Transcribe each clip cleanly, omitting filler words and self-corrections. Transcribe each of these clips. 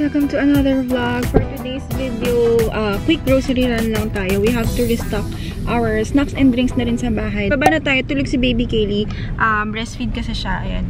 Welcome to another vlog. For today's video, quick grocery run lang tayo. We have to restock our snacks and drinks na rin sa bahay. Baba na tayo, tulog si baby Kaylee. Breastfeed kasi siya, ayan.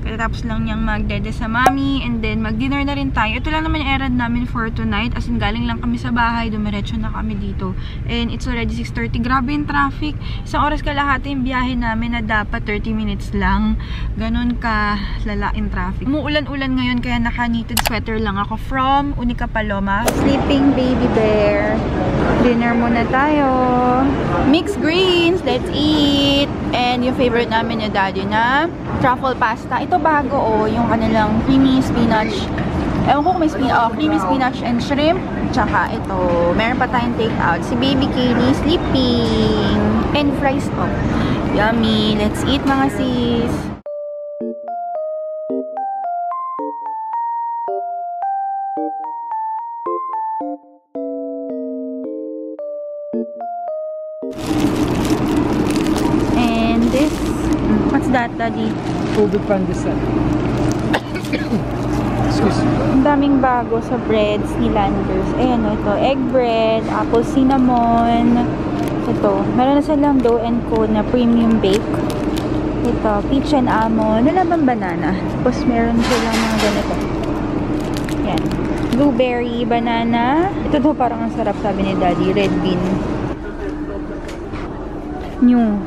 Tapos lang niyang magdede sa mami, and then mag-dinner na rin tayo. Ito lang naman yung errand namin for tonight. As in, galing lang kami sa bahay, dumiretso na kami dito. And it's already 6:30. Grabe yung traffic. Isang oras kalahati yung biyahe namin na dapat 30 minutes lang. Ganon ka lala in traffic. Umuulan-ulan ngayon, kaya naka-knitted sweater lang ako from Unica Paloma. Sleeping baby bear. Dinner muna tayo. Mixed greens, let's eat. And yung favorite namin ni Daddy na truffle pasta. Ito bago, oh, yung kanilang creamy spinach. Ewan ko kung may creamy spinach and shrimp. Tsaka ito, meron pa tayong take-out. Si baby Kaylee sleeping. And fries to. Yummy. Let's eat, mga sis. And this, what's that, Daddy? Tubig pandesal. Excuse me. Ang daming bago sa breads ni Landers. Ayan, ito. Egg bread, apple cinnamon. Ito. Meron na silang dough and co na premium bake. Ito. Peach and almond. Wala bang banana? Tapos meron silang mga ganito. Ayan. Blueberry, banana. Ito daw parang ang sarap, sabi ni Daddy. Red bean. New.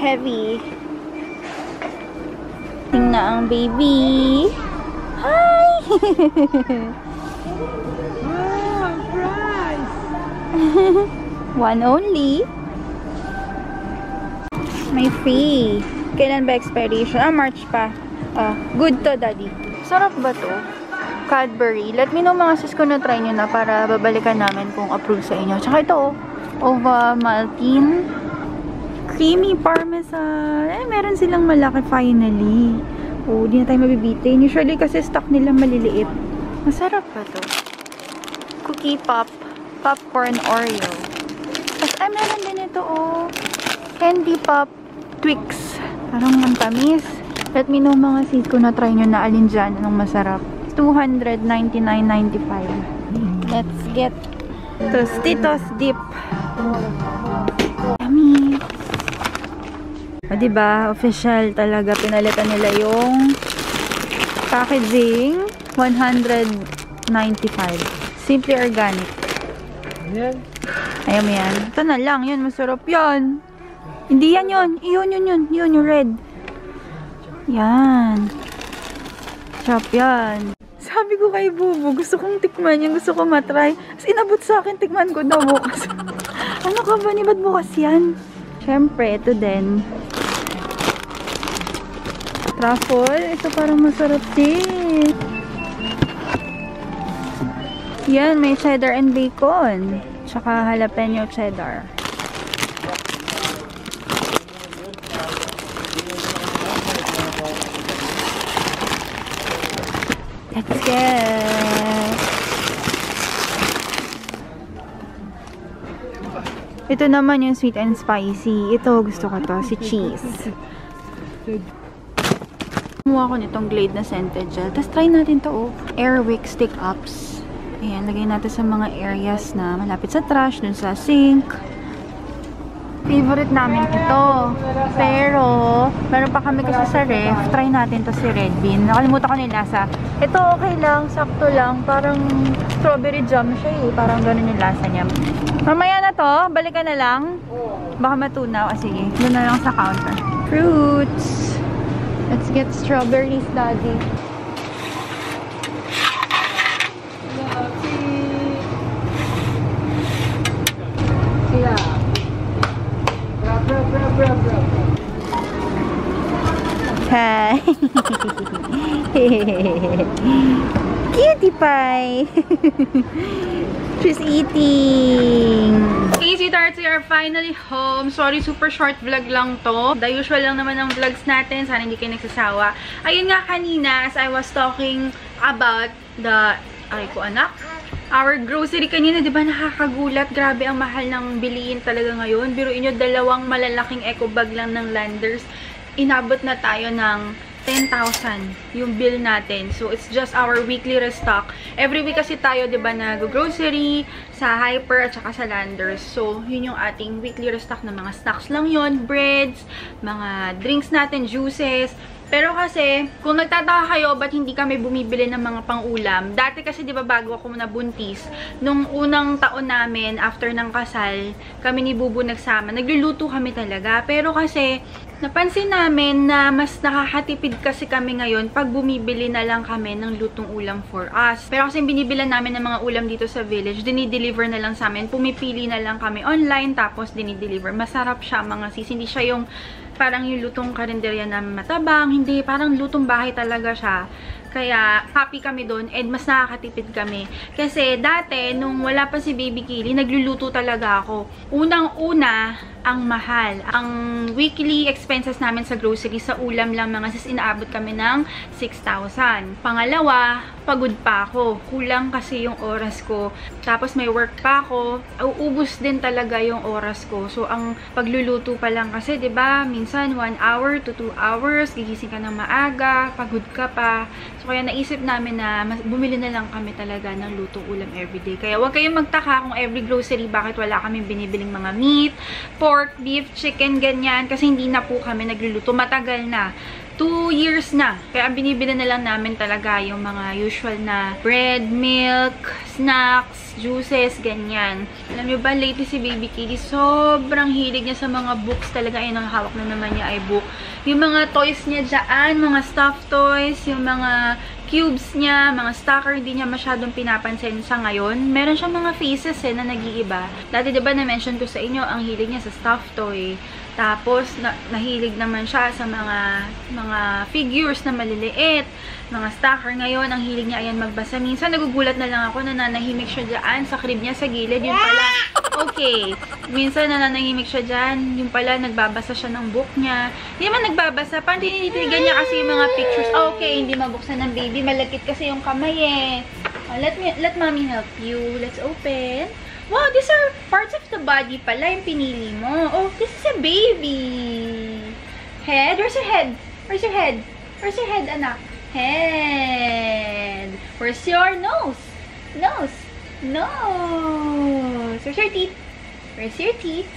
Heavy. Tingnan ang baby. Hi! Wow, prize! One only. May free. Kailan ba expiration? March pa. Good to, Daddy. Sarap ba to? Cadbury. Let me know, mga sis, kung na-try nyo na para babalikan namin kung approve sa inyo. Tsaka ito, Ova Maltine. Creamy parmesan. Meron silang malaki finally. Di na tayo mabibitin. Usually kasi stock nila maliliit. Masarap ba to? Cookie pop. Popcorn Oreo. Tapos meron din ito, candy pop Twix. Parang mantamis. Let me know, mga sis, kung na-try nyo na alin dyan. Anong masarap. $299.95. Let's get Tostitos dip. Yummy. Diba? Official talaga. Pinalitan nila yung packaging. $195. Simply organic. Ayan. Ayaw mo yan. Ito na lang. Yun, masarap yan. Hindi yan yun. Yun, yung red. Yan. Sarap yan. Sabi ko kay Bubu, gusto kong tikman yan. Gusto ko matry. As inabot sa akin, tikman ko na bukas. Ano ka ba? Ba't bukas yan? Siyempre, ito din. Truffle. Ito parang masarap din. Yan, may cheddar and bacon. Tsaka jalapeno cheddar. Let's get. Ito naman yung sweet and spicy. Ito, gusto ko to. Si cheese. Kumuha ko nitong Glade na scented gel. Tapos try natin to, Airwick stick-ups. Ayan, lagay natin sa mga areas na malapit sa trash, dun sa sink. Favorite namin ito. Pero, meron pa kami kasi sa ref. Try natin to si Red Bean. Nakalimutan ko na yung lasa. Ito okay lang, sakto lang. Parang strawberry jam siya eh. Parang ganun yung lasa niya. Mamaya na to, balikan na lang. Baka matunaw. Sige, doon na lang sa counter. Fruits. Let's get strawberries, Daddy. Hi. Cutie pie. She's eating. Hey, sweethearts, we are finally home. Sorry, super short vlog lang to. The usual lang naman ng vlogs natin. Sana hindi kayo nagsasawa. Ayun nga kanina, as I was talking about the... Ay ko, anak. Our grocery kanina, di ba nakakagulat? Grabe ang mahal ng bilihin talaga ngayon. Biruin nyo, 2 malalaking eco bag lang ng Landers. inabot na tayo ng 10,000 yung bill natin. So, it's just our weekly restock. Every week kasi tayo, diba, nag-grocery sa Hyper at saka sa Landers. So, yun yung ating weekly restock ng mga snacks lang yun. Breads, mga drinks natin, juices. Pero kasi, kung nagtataka kayo, ba't hindi kami bumibili ng mga pang-ulam? Dati kasi, di ba, bago ako nabuntis, nung unang taon namin, after ng kasal, kami ni Bubu nagsama, nagluluto kami talaga. Pero kasi, napansin namin na mas nakakatipid kasi kami ngayon pag bumibili na lang kami ng lutong ulam for us. Pero kasi binibilan namin ng mga ulam dito sa village, dinideliver na lang sa amin. Pumipili na lang kami online, tapos dinideliver. Masarap siya, mga sis. Hindi siya yung parang yung lutong karinderya na matabang. Hindi, parang lutong bahay talaga siya. Kaya, happy kami doon and mas nakakatipid kami. Kasi, dati, nung wala pa si Baby Kaylee, nagluluto talaga ako. Unang-una, ang mahal. Ang weekly expenses namin sa grocery, sa ulam lang mga sis, inaabot kami ng 6,000. Pangalawa, pagod pa ako. Kulang kasi yung oras ko. Tapos may work pa ako. Uubos din talaga yung oras ko. So, ang pagluluto pa lang kasi, 'di ba, minsan 1 hour to 2 hours, gigising ka ng maaga, pagod ka pa. So, kaya naisip namin na bumili na lang kami talaga ng lutong ulam everyday. Kaya huwag kayong magtaka kung every grocery bakit wala kami binibiling mga meat, pork, beef, chicken, ganyan. Kasi hindi na po kami nagluluto. Matagal na. 2 years na. Kaya ang binibili na lang namin talaga yung mga usual na bread, milk, snacks, juices, ganyan. Alam nyo ba, lately si Baby Kaylee, sobrang hilig niya sa mga books talaga. Ayun, ang hawak na naman niya ay book. Yung mga toys niya dyan, mga stuffed toys, yung mga cubes niya, mga stacker, di niya masyadong pinapansin sa ngayon. Meron siyang mga faces na nag-iiba. Dati diba na-mention ko sa inyo, ang hilig niya sa stuffed toy. Tapos, nahilig naman siya sa mga figures na maliliit, mga stacker. Ngayon, ang hilig niya ayan magbasa. Minsan, nagugulat na lang ako na nanahimik siya dyan sa crib niya sa gilid. Yun pala, okay. Minsan, nananahimik siya dyan. Yung pala, nagbabasa siya ng book niya. Hindi naman nagbabasa. Parang tinititigan niya kasi yung mga pictures. Okay, hindi mabuksan ng baby. Malakit kasi yung kamay eh. Let mommy help you. Let's open. Wow, these are parts of the body pala yung pinili mo. Oh, this is a baby. Head? Where's your head? Where's your head? Where's your head, anak? Head. Where's your nose? Nose. Nose. Where's your teeth? Where's your teeth?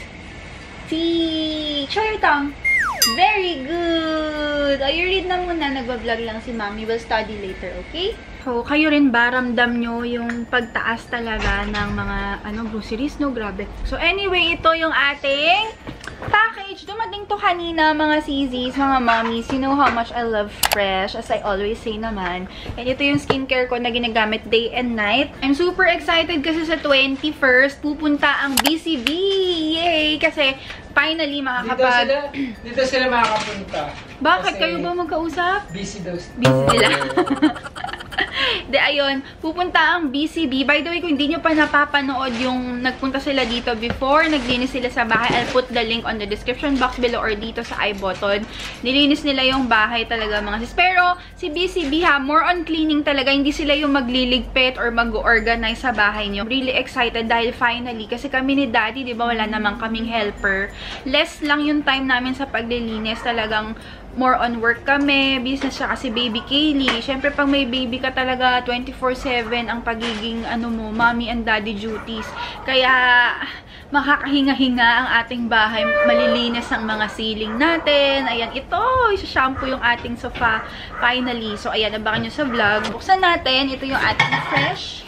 Teeth. Show your tongue. Very good. Oh, you read na muna. Nagbablog lang si Mommy. We'll study later, okay? So, kayo rin ba, ramdam nyo yung pagtaas talaga ng mga groceries, no? Grabe. So, anyway, ito yung ating package. Dumating to kanina, mga CZs, mga mommies. You know how much I love fresh, as I always say naman. And ito yung skincare ko na ginagamit day and night. I'm super excited kasi sa 21st, pupunta ang BCB! Yay! Kasi, finally, makakapag... Dito sila makakapunta. Bakit? Kasi kayo ba magkausap? busy daw. Busy sila. De, ayun, pupunta ang BCB. By the way, kung hindi nyo pa napapanood yung nagpunta sila dito before, naglinis sila sa bahay, I'll put the link on the description box below or dito sa i-button. Nilinis nila yung bahay talaga, mga sis. Pero, si BCB ha, more on cleaning talaga. Hindi sila yung magliligpit or mag-organize sa bahay nyo. Really excited dahil finally, kasi kami ni Daddy, di ba, wala namang kaming helper. Less lang yung time namin sa paglilinis. Talagang more on work kami, business siya kasi Baby Kaylee. Siyempre, pag may baby ka talaga, 24/7 ang pagiging, mommy and daddy duties. Kaya, makakahinga-hinga ang ating bahay. Malilinis ang mga ceiling natin. Ayan, ito, isa-shampoo yung ating sofa. Finally. So, ayan, abangan nyo sa vlog. Buksan natin. Ito yung ating fresh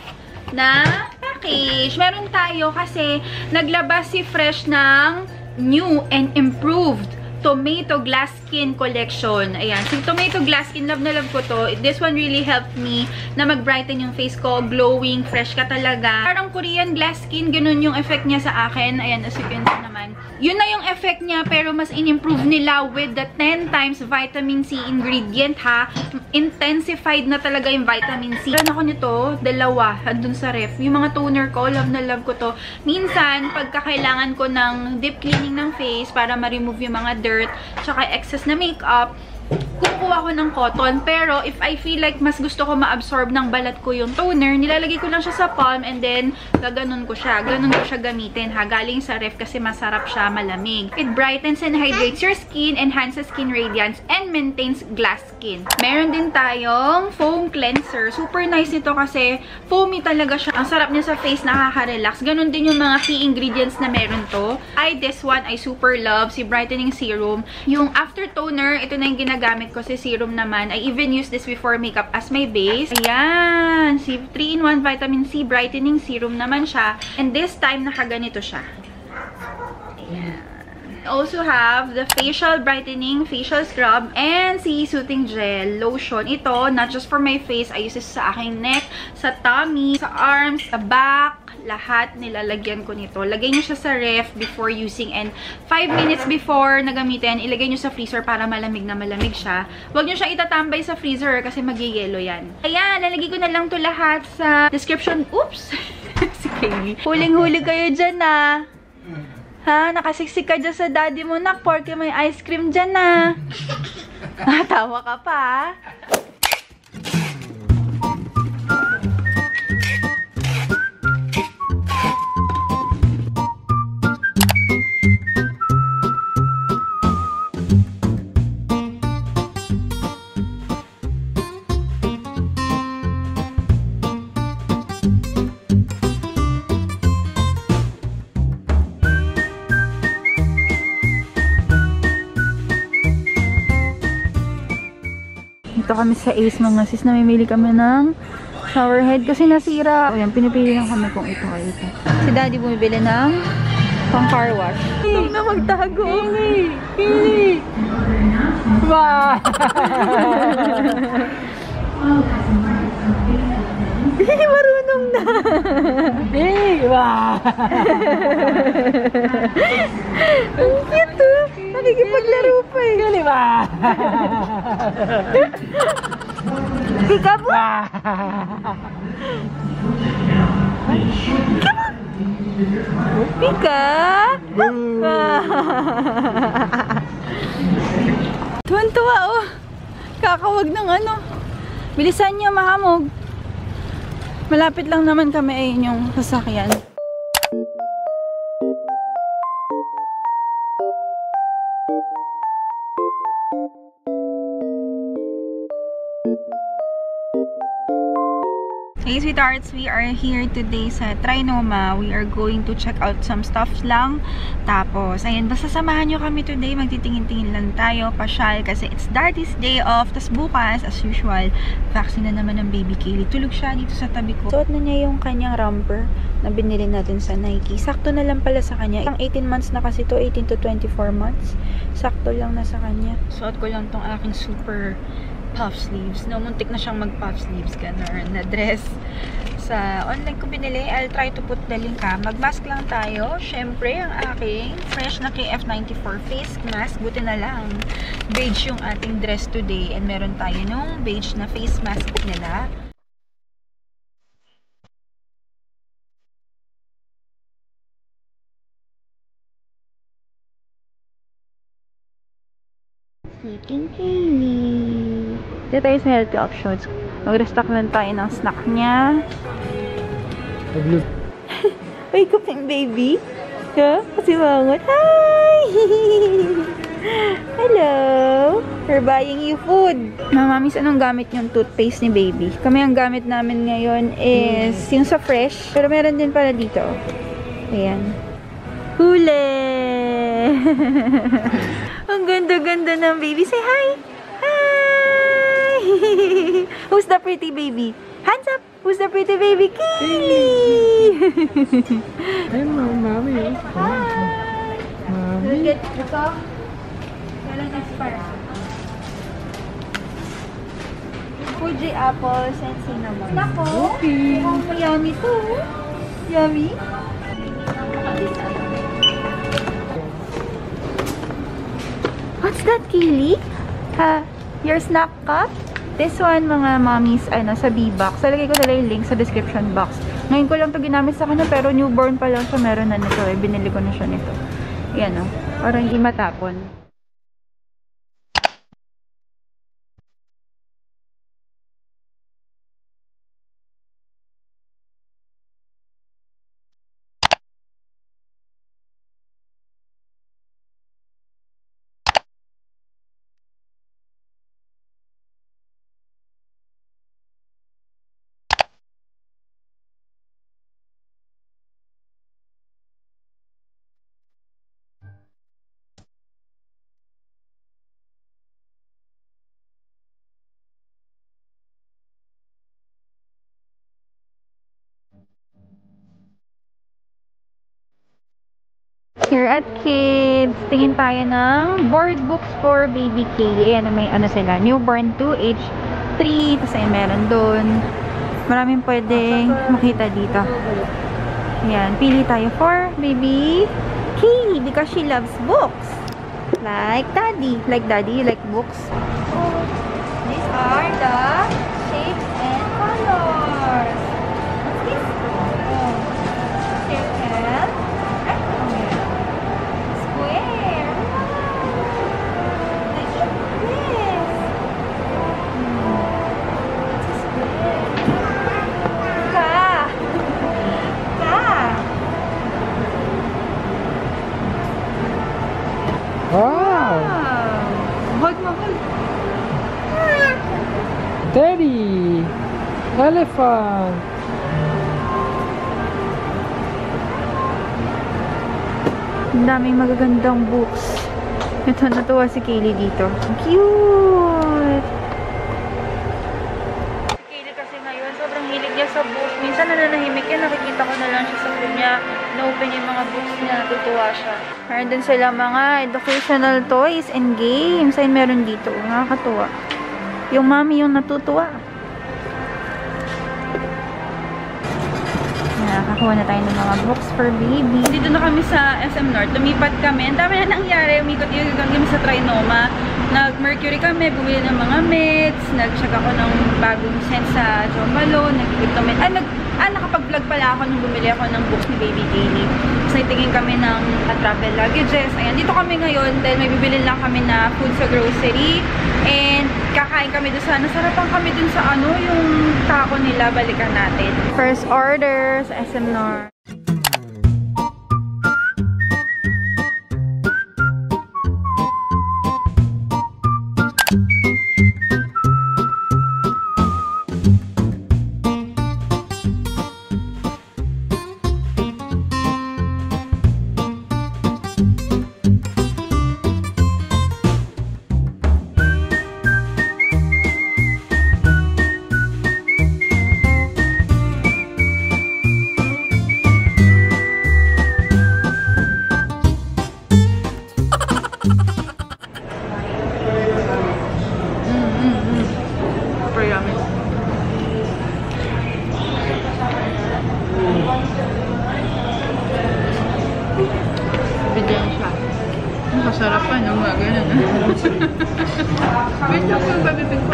na package. Meron tayo kasi naglabas si Fresh ng new and improved Tomato Glass Skin Collection. Ayan. Si Tomato Glass Skin, love na love ko to. This one really helped me na mag-brighten yung face ko. Glowing, fresh ka talaga. Parang Korean glass skin, ganun yung effect niya sa akin. Ayan, as you can see naman. Yun na yung effect niya, pero mas in-improve nila with the 10 times vitamin C ingredient, ha. Intensified na talaga yung vitamin C. Meron ako nito, dalawa, andun sa ref. Yung mga toner ko, love na love ko to. Minsan, pagka kailangan ko ng deep cleaning ng face para ma-remove yung mga dirt, tsaka excess na makeup, Kumukuha ko ng cotton, pero if I feel like mas gusto ko ma-absorb ng balat ko yung toner, nilalagay ko lang siya sa palm and then gaganon ko siya. Ganon ko siya gamitin ha, galing sa ref kasi masarap siya, malamig. It brightens and hydrates your skin, enhances skin radiance, and maintains glass skin. Meron din tayong foam cleanser. Super nice nito kasi foamy talaga siya. Ang sarap niya sa face, nakaka-relax. Ganon din yung mga key ingredients na meron to. This one I super love, si brightening serum. Yung after toner, ito na yung ginagamit ko, si serum naman. I even use this before makeup as my base. Ayan, si 3-in-1 vitamin C brightening serum naman siya. And this time, nakaganito siya. Ayan. I also have the facial brightening facial scrub and si soothing gel lotion. Ito, not just for my face, I use this sa aking neck, sa tummy, sa arms, sa back, lahat nilalagyan ko nito. Lagay nyo siya sa ref before using and 5 minutes before nagamitin, ilagay nyo sa freezer para malamig na malamig siya. Huwag nyo siyang itatambay sa freezer kasi magyayelo yan. Ayan, lalagay ko na lang to lahat sa description. Oops! Si Kaylee. Huling-huli kayo dyan ah. Ha? Nakasiksik ka dyan sa daddy mo, nak, porque may ice cream dyan na. Tawa ka pa, Ito kami sa Ace mga sis, namimili kami ng shower head kasi nasira. O yan, pinipili lang kami kung ito ay ito. Si daddy bumibili ng pang car wash. Huwag na magtago. Pili! Pili! Wow! Marunong na! Hey! Wow! Ang cute oh! Nakikipaglaro pa eh! Gali ba? Pika po! Pika! Tuwan-tuwa oh! Kakawag ng ano. Bilisan niyo, mahamog. Malapit lang naman kami ay yung sasakyan. Hey sweethearts, we are here today sa Trinoma. We are going to check out some stuff lang. Tapos, ayan, basta samahan nyo kami today. Magtitingin-tingin lang tayo, pasyal, kasi it's daddy's day off. Tapos bukas, as usual, vaccine na naman ng baby Kaylee. Tulog siya dito sa tabi ko. Suot na niya yung kanyang romper na binili natin sa Nike. Sakto na lang pala sa kanya. Ang 18 months na kasi to, 18 to 24 months. Sakto lang na sa kanya. Suot ko lang tong aking super puff sleeves. No, muntik na siyang mag-puff sleeves ganun na dress. Sa online ko binili. I'll try to put the link ha. Mag-mask lang tayo. Syempre, ang aking fresh na KF94 face mask. Buti na lang. Beige yung ating dress today. And meron tayo nung beige na face mask nila. Sleeping Kaylee. Dito tayo sa healthy options. Mag-restock lang tayo ng snack niya. Wake up yung baby. Yeah? Kasi mangot. Hi! Hello! We're buying you food. Mamamis, anong gamit yung toothpaste ni baby? Kami ang gamit namin ngayon is yung sa fresh. Pero meron din pala dito. Ayan. Hule! Ang ganda-ganda ng baby. Say hi! Hi! Who's the pretty baby? Hands up! Who's the pretty baby? Kaylee! Ay, mami. Hi! Mami. Look at ito. Walang expire. Fuji apples and cinnamon. Nako! Okay. Mukhang yummy to. Yummy? What's that, Kaylee? Your snack cup? This one, mga mommies, sa B-box. Salagay ko na yung link sa description box. Ngayon ko lang to ginamit sa kanya, pero newborn pa lang siya. Meron na nito. Binili ko na siya nito. Yan, para hindi matapon. Here at Kids, tingin tayo ng board books for baby Kaylee. Ayan, may ano sila, newborn 2, age 3, tapos ay meron doon. Maraming pwede makita dito. Ayan, pili tayo for baby Kaylee because she loves books. Like daddy. Like daddy, you like books? These are the shapes and colors. What's this? Circle. Square. Look at this. It's a square. Ka. Wow! Hold mo, hold. Teddy! Elephant! Ang daming magagandang books. Ito, natuwa si Kaylee dito. Cute! Si Kaylee kasi ngayon, sobrang hilig niya sa books. Minsan nananahimik yan, nakikita ko na lang siya sa room niya. Na-open yung mga books niya, natutuwa siya. Meron din sila mga educational toys and games. Ay, meron dito. Nakakatuwa. Yung mommy yung natutuwa. Nakakuha na tayo ng mga books for baby. Dito na kami sa SM North. Lumipat kami. Ang dami na nangyari. Umikot yung kami sa Trinoma. Nag-Mercury kami. Bumili ng mga meds. Nag-check ako ng bagong scent sa Jo Malone. Nag-ikot kami. Nakapag-vlog pala ako nung bumili ako ng books ni baby Kaylee. Tapos naitingin kami ng travel luggages. Ayan, dito kami ngayon dahil may bibili lang kami na food sa grocery. And kakain kami doon sa, nasarapan kami dun sa ano, yung taco nila. Balikan natin. First order sa SM North. Bigyan siya. Ang kasarap pa, no? Mga ganun. Wait lang yung pabibig ko.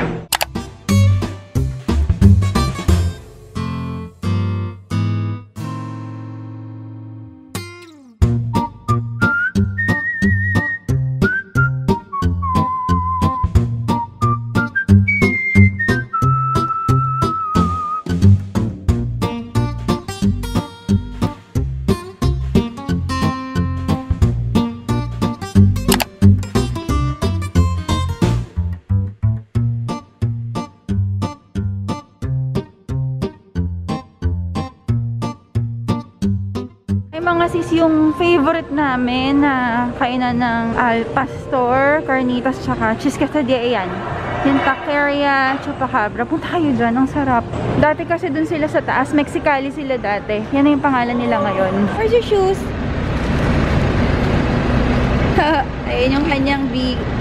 Mga sis yung favorite namin na kainan ng Al Pastor, Carnitas, tsaka Cheese Quesadilla. Ayan. Yung Taqueria, Chupacabra. Punta kayo dyan. Ang sarap. Dati kasi dun sila sa taas. Mexicali sila dati. Yan na yung pangalan nila ngayon. Where's your shoes? Ayan yung kanyang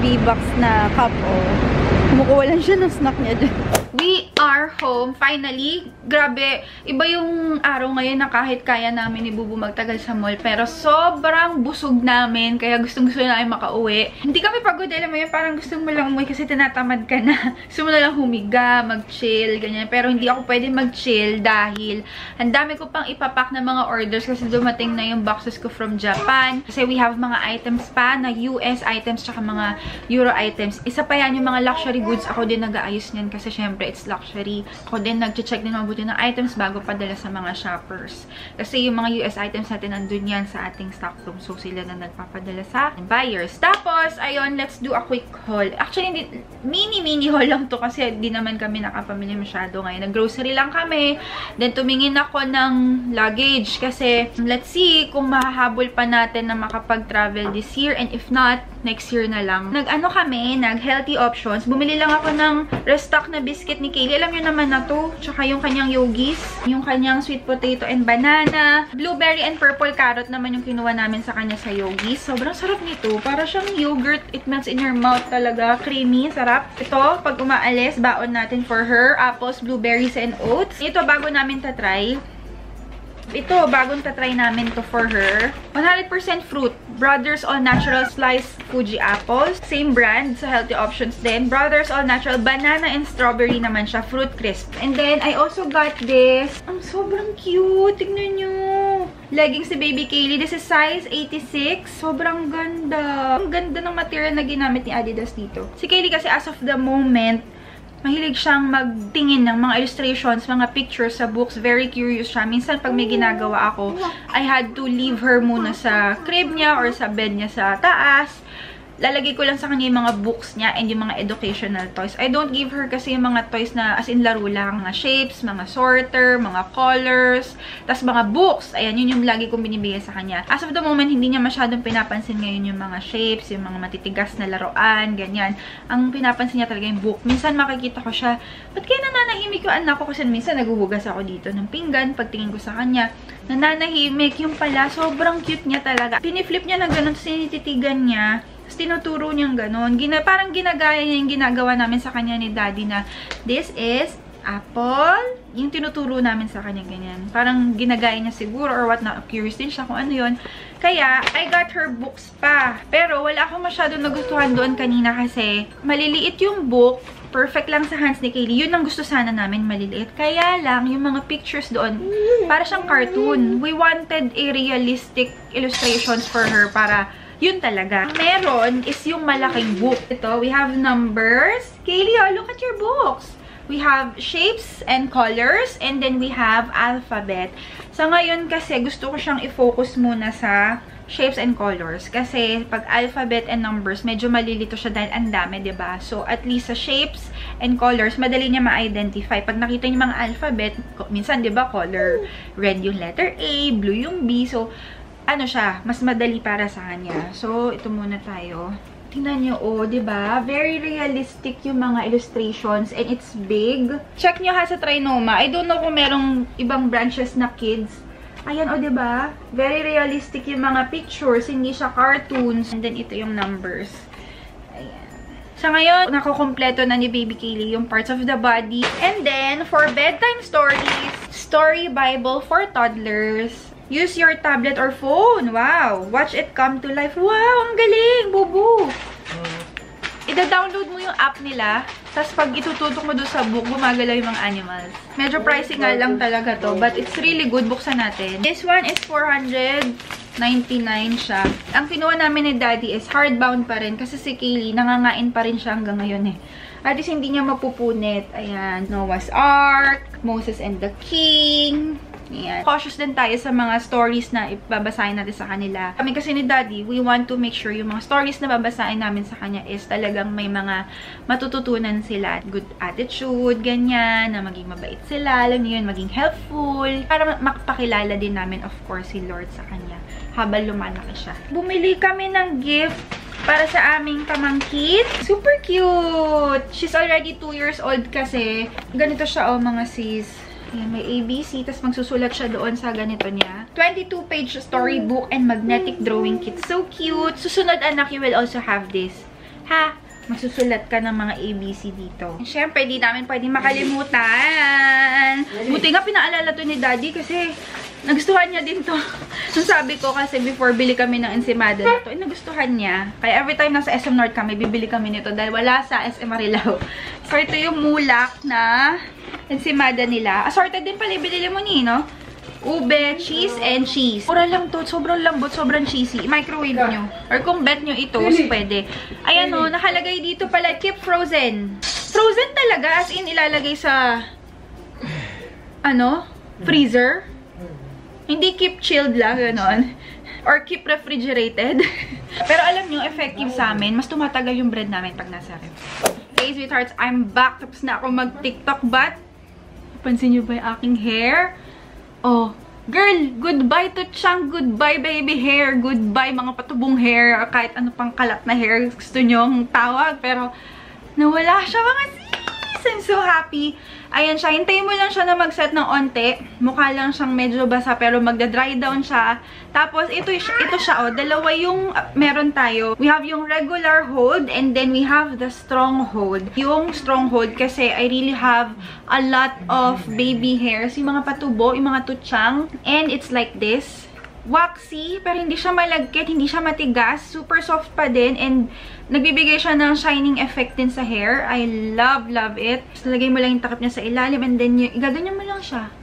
B-box na cup. Oh. Kumukuha lang siya ng snack niya dyan. We are home. Finally, grabe. Iba yung araw ngayon na kahit kaya namin ni Bubu magtagal sa mall. Pero sobrang busog namin. Kaya gustong-gusto namin makauwi. Hindi kami pagod. Alam mo yun, parang gusto mo lang umuwi kasi tinatamad ka na. Gusto mo na lang humiga, mag-chill, ganyan. Pero hindi ako pwede mag-chill dahil ang dami ko pang ipapak na mga orders kasi dumating na yung boxes ko from Japan. Kasi we have mga items pa na US items tsaka mga Euro items. Isa pa yan yung mga luxury goods. Ako din nag-aayos niyan kasi syempre it's luxury. Ako din nag-check din mabuti ng items bago padala sa mga shoppers. Kasi yung mga US items natin nandun yan sa ating stock room. So sila na nagpapadala sa buyers. Tapos, ayun, let's do a quick haul. Actually, mini haul lang to kasi di naman kami nakapamili masyado ngayon. Nag-grocery lang kami. Then tumingin ako ng luggage kasi let's see kung mahahabol pa natin na makapag-travel this year and if not, next year na lang. Nag-ano kami, nag-healthy options. Bumili lang ako ng restock na biscuit ni Kaylee. Alam nyo naman na to. Tsaka yung kanyang yogis. Yung kanyang sweet potato and banana. Blueberry and purple carrot naman yung kinuha namin sa kanya sa yogis. Sobrang sarap nito. Para siyang yogurt. It melts in your mouth talaga. Creamy. Sarap. Ito, pag umaalis, baon natin for her. Apples, blueberries, and oats. Ito, bago namin tatry. Ito, bagong tatry namin to for her. 100% fruit. Brothers All Natural Sliced Fuji Apples. Same brand. So, healthy options din. Brothers All Natural Banana and Strawberry naman siya. Fruit crisp. And then, I also got this. Ang sobrang cute. Tignan nyo. Leggings si Baby Kaylee. This is size 86. Sobrang ganda. Ang ganda ng material na ginamit ni Adidas dito. Si Kaylee kasi as of the moment, mahilig siyang magtingin ng mga illustrations, mga pictures sa books. Very curious siya. Minsan, pag may ginagawa ako, I had to leave her muna sa crib niya or sa bed niya sa taas. Lalagay ko lang sa kanya yung mga books niya and yung mga educational toys. I don't give her kasi yung mga toys na as in laro lang. Mga shapes, mga sorter, mga colors, tas mga books. Ayan, yun yung lagi kong binibigay sa kanya. As of the moment, hindi niya masyadong pinapansin ngayon yung mga shapes, yung mga matitigas na laruan, ganyan. Ang pinapansin niya talaga yung book. Minsan makikita ko siya, ba't kaya nananahimik yung anak ko? Kasi minsan naguhugas ako dito ng pinggan. Pagtingin ko sa kanya, nananahimik. Yung pala, sobrang cute niya talaga. Piniflip niya na ganun, sinititigan niya. Tinuturo niyang ganon. Parang ginagaya niya yung ginagawa namin sa kanya ni Daddy na this is apple. Yung tinuturo namin sa kanya ganyan. Parang ginagaya niya siguro or what na. Curious din siya kung ano yun. Kaya, I got her books pa. Pero wala akong masyadong nagustuhan doon kanina kasi maliliit yung book. Perfect lang sa hands ni Kaylee. Yun ang gusto sana namin, maliliit. Kaya lang, yung mga pictures doon, para siyang cartoon. We wanted a realistic illustrations for her para yun talaga. Meron is yung malaking book. Ito, we have numbers. Kaylee, oh, look at your books. We have shapes and colors, and then we have alphabet. Sa ngayon kasi, gusto ko siyang i-focus muna sa shapes and colors. Kasi, pag alphabet and numbers, medyo malilito siya dahil ang dami, diba? So, at least sa shapes and colors, madali niya ma-identify. Pag nakita niyo mga alphabet, minsan, diba, color red yung letter A, blue yung B. So, ano siya, mas madali para sa kanya. So, ito muna tayo. Tingnan nyo, oh, diba? Very realistic yung mga illustrations and it's big. Check nyo ha sa Trinoma. I don't know kung merong ibang branches na kids. Ayan, oh, diba? Very realistic yung mga pictures. Hindi siya cartoons. And then, ito yung numbers. Ayan. Sa ngayon, nakukompleto na ni Baby Kaylee yung parts of the body. And then, for bedtime stories, Story Bible for Toddlers. Use your tablet or phone. Wow. Watch it come to life. Wow, ang galing. Bubu. Ida-download mo yung app nila. Tapos pag itututok mo doon sa book, gumagalaw yung mga animals. Medyo pricey nga lang talaga to. But it's really good. Buksan natin. This one is 499 siya. Ang kinuha namin ni Daddy is hardbound pa rin. Kasi si Kaylee, nangangain pa rin siya hanggang ngayon eh. At least hindi niya mapupunit. Ayan. Noah's Ark. Moses and the King. Ayan. Cautious din tayo sa mga stories na ibabasahin natin sa kanila. Kami kasi ni Daddy, we want to make sure yung mga stories na babasahin namin sa kanya is talagang may mga matututunan sila. Good attitude, ganyan, na maging mabait sila, alam niyo yun, maging helpful. Para makapakilala din namin, of course, si Lord sa kanya habang lumalaki siya. Bumili kami ng gift para sa aming pamangkin. Super cute! She's already 2 years old kasi. Ganito siya, oh, mga sis. Ayan, may ABC, tapos magsusulat siya doon sa ganito niya. 22-page storybook and magnetic drawing kit. So cute! Susunod, anak, you will also have this. Ha? Magsusulat ka ng mga ABC dito. And syempre, di namin pwedeng makalimutan. Buti nga pinaalala to ni Daddy kasi nagustuhan niya din to. So sabi ko kasi before bili kami ng ensimada na to, nagustuhan niya. Kaya every time nasa SM North kami, bibili kami nito dahil wala sa SM Marilao. So ito yung mulak na ensimada nila. Assorted din pala, binili mo ni, no? Ube, cheese, and cheese. Mura lang to. Sobrang lambot, sobrang cheesy. Microwave nyo. Or kung bet nyo ito, pwede. Ayan o, nakalagay dito pala, keep frozen. Frozen talaga, as in ilalagay sa, ano? Freezer. Hindi keep chilled lang, gano'n. Or keep refrigerated. Pero alam nyo, effective sa amin. Mas tumatagal yung bread namin pag nasa ref. Okay, sweethearts, I'm back. Tapos na ako mag-TikTok, but pansin nyo ba yung aking hair? Oh, girl, goodbye to Chang. Goodbye, baby hair. Goodbye, mga patubong hair. Kahit ano pang kalat na hair gusto nyo ang tawag. Pero, nawala siya, mga sis. I'm so happy. Ayan siya. Hintayin mo lang siya na mag-set ng onte. Mukha lang siyang medyo basa pero magda-dry down siya. Tapos, ito siya, oh. Dalawa yung meron tayo. We have yung regular hold and then we have the strong hold. Yung strong hold kasi I really have a lot of baby hairs. Yung mga patubo, yung mga tutsang. And it's like this. Waxy, pero hindi siya malagkit, hindi siya matigas. Super soft pa din and nagbibigay siya ng shining effect din sa hair. I love it. So, lagay mo lang yung takip niya sa ilalim and then igaganyan mo lang siya.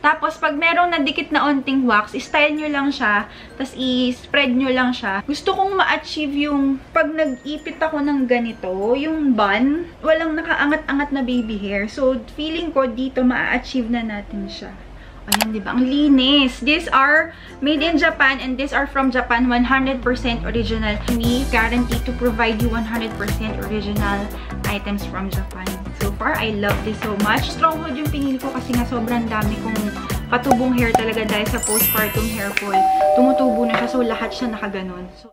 Tapos, pag merong nadikit na onting wax, style nyo lang siya, tapos i-spread nyo lang siya. Gusto kong ma-achieve yung, pag nag-ipit ako ng ganito, yung bun, walang nakaangat-angat na baby hair. So, feeling ko dito, ma-achieve na natin siya. Ayan, diba? Ang linis. These are made in Japan and these are from Japan. 100% original. We guarantee to provide you 100% original items from Japan. So far, I love this so much. Stronghold yung pinili ko kasi nga sobrang dami kong patubong hair talaga dahil sa postpartum hair fall. Tumutubo na siya. So, lahat siya nakaganon. So